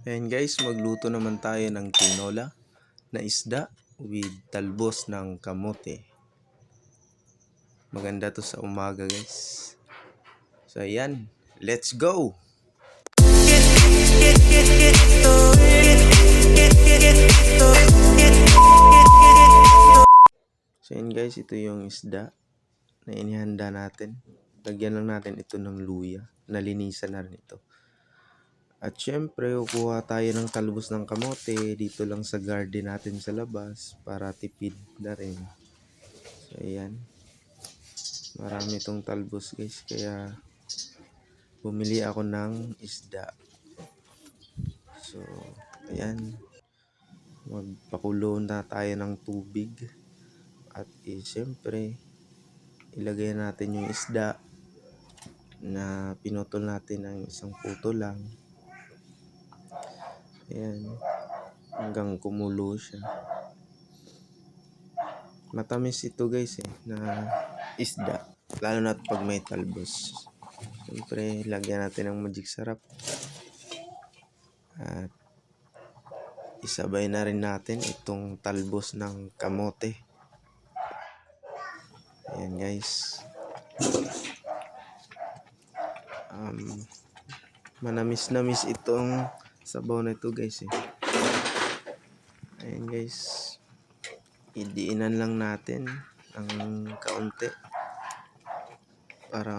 Ayan guys, magluto naman tayo ng tinola na isda with talbos ng kamote. Maganda to sa umaga guys. So ayan, let's go! So ayan guys, ito yung isda na inihanda natin. Lagyan lang natin ito ng luya. Nalinisan na rin ito. At syempre, kukuha tayo ng talbos ng kamote dito lang sa garden natin sa labas para tipid na rin. So, ayan. Marami itong talbos guys, kaya bumili ako ng isda. So, ayan. Magpakulo na tayo ng tubig. At syempre, ilagay natin yung isda na pinutol natin ng isang puto lang. Ayan, hanggang kumulo siya. Matamis ito guys na isda, lalo na pag may talbos. Siyempre, lagyan natin ng magic sarap. At isabay na rin natin itong talbos ng kamote. Ayan guys. Manamis-namis itong sabaw na ito guys Ayan guys, idiinan lang natin ng kaunti para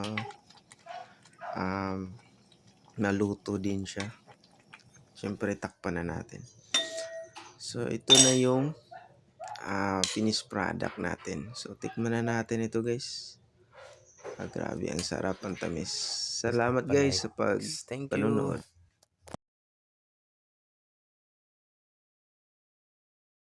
naluto din siya. Siyempre takpan na natin. So ito na yung finished product natin. So tikman na natin ito guys. Grabe, ang sarap, ang tamis. Salamat guys sa panonood.